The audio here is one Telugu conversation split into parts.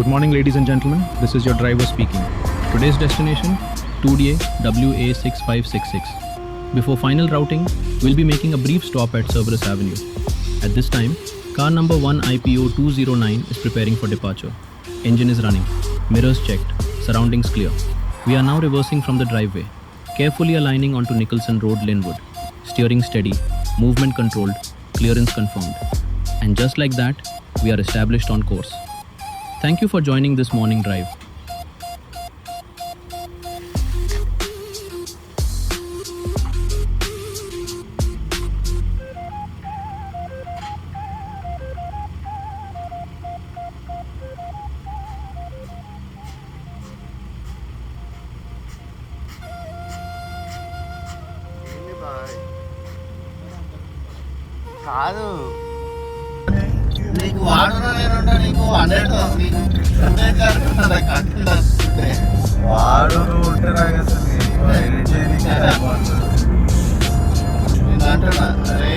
Good morning, ladies and gentlemen. This is your driver speaking. Today's destination, 2DA WA6566. Before final routing, we'll be making a brief stop at Cerberus Avenue. At this time, car number 1 IPO 209 is preparing for departure. Engine is running. Mirrors checked. Surroundings clear. We are now reversing from the driveway, carefully aligning onto Nicholson Road, Linwood. Steering steady, movement controlled, clearance confirmed. And just like that, we are established on course. Thank you for joining this morning drive. కాదు నీకు వాడునా నేనుంటా నీకు 100 వాడు ఉంటే నాకు అసలు అంటున్నా అరే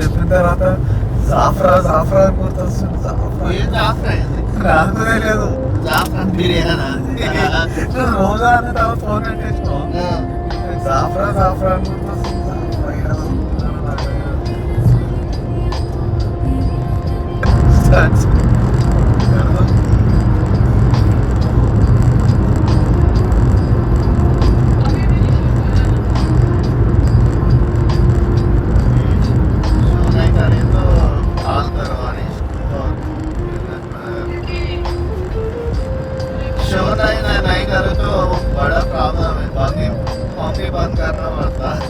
చెప్పిన తర్వాత జాఫ్రా జాఫ్రా గుర్తొస్తుంది. నాకు తెలియదు రోజా అనే తర్వాత ఫోన్ పెట్టేసినావు. జాఫ్రా జాఫ్రా గుర్తొస్తుంది. बंद करना पड़ता है.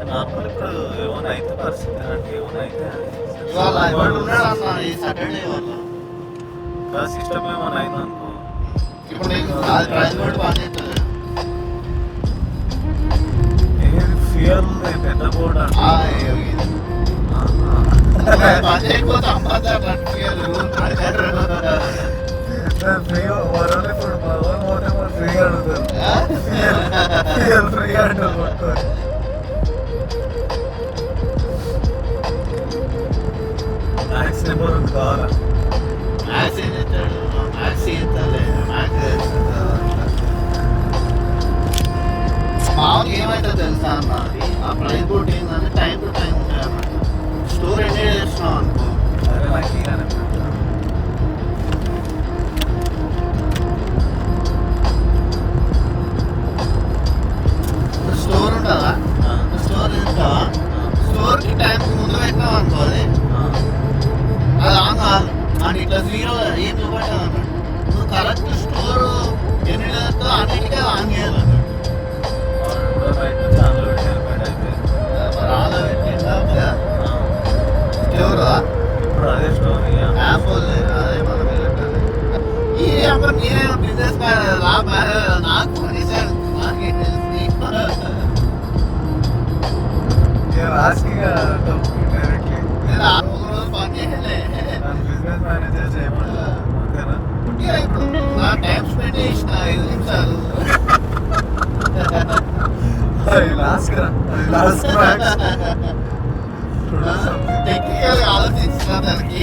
నార్మల్ ఇప్పుడు ఏమైనా అయితే పరిస్థితి అంటే ఏమైనా అయితే ఇవాళ ఎవరు ఉన్నాడు అన్న ఈ సాటర్డే వల్ల సిస్టమ్ ఏమైనా అయిందనుకో ఇప్పుడు నీకు ప్రైస్ కూడా బాగుంటుంది. ఫ్యూయల్ పెద్ద బోర్డు మ్యాక్స్ నెంబర్ ఉంది కావాలా మామూలుగా ఏమైతే తెలుసా అన్న ఆ ప్రైస్ బోర్డు ఏంటంటే టైం టు టైం ఉంటాయన్నమాట. స్టోర్ ఎంజాయ్ చేస్తున్నాం అనుకో స్టోర్ ఉంటుందా స్టోర్ చేస్తావా స్టోర్కి టైంకి ముందు పెట్టినావు అనుకో అది ఆన్ కాదు అని ఇట్లా జీరో ఏం చూపట్టావు అన్నట్టు నువ్వు కరెక్ట్ స్టోర్ ఎన్ని లేదో అన్నిటికీ ఆన్ చేయాలన్నట్టు. ఆన్లో పెట్టిందా స్టోరా ఇప్పుడు అదే స్టోర్ యాప్ అదే మనం ఈ అమ్మ నేనే బిజినెస్ లాభ నాకు కొనేసాడు మార్కెట్ రాజకీయ డైరెక్ట్లీ నేను ఆ రోజు పని చేయలే బిజినెస్ మేనేజర్ చేయమన్నా ఇప్పుడు నా టైం స్పెండ్ చేసిన 5 నిమిషాలు టెక్నికల్ ఆలోచించిన దానికి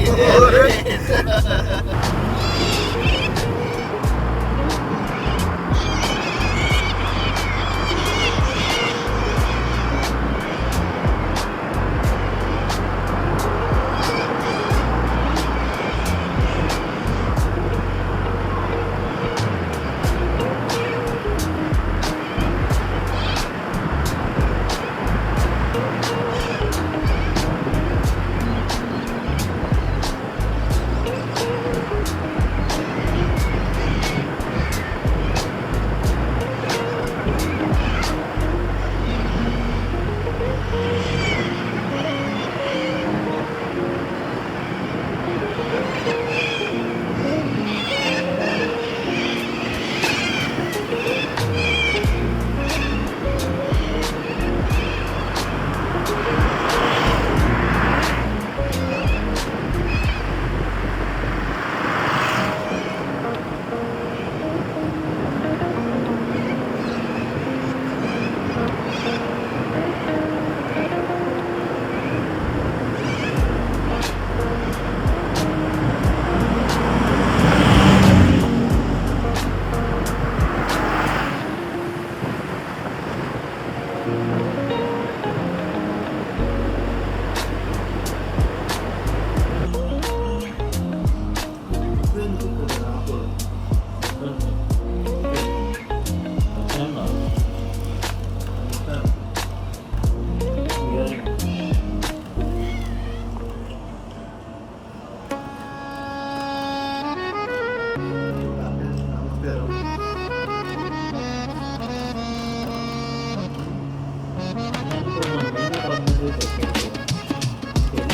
పేరు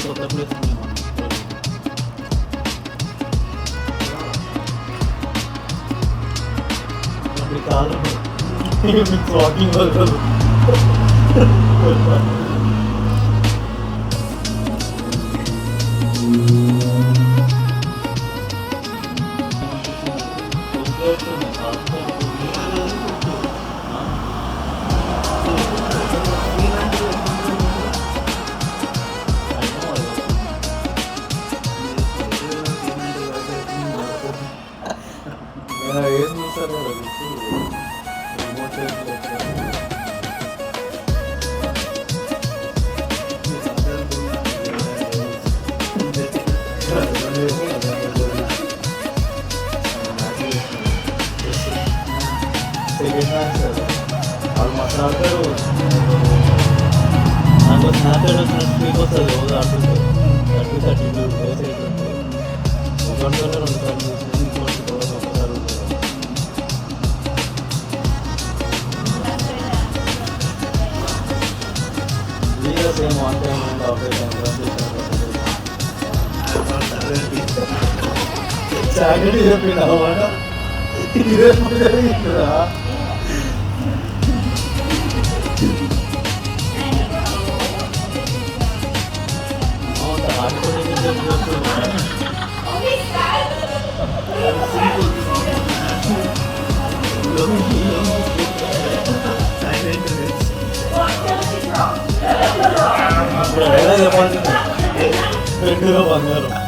కొత్త ప్లేస్ కాదు వాకింగ్ వదలదు ఏం చూస్తారు వాళ్ళు మాట్లాడతారు నాకు స్నాప్చాట్ వచ్చినట్టు మీకు వస్తుంది రోజు ఆడుతుంటారు 30-32 డేస్ అవుతుంది ఒకటితోనే 2 సార్లు చూసి ఇంకోటి ఒకసారి Liiga same on time Saturday చెప్పిన ఇదే జరిగిందా చెప్పాల్సింది 2 బంగారం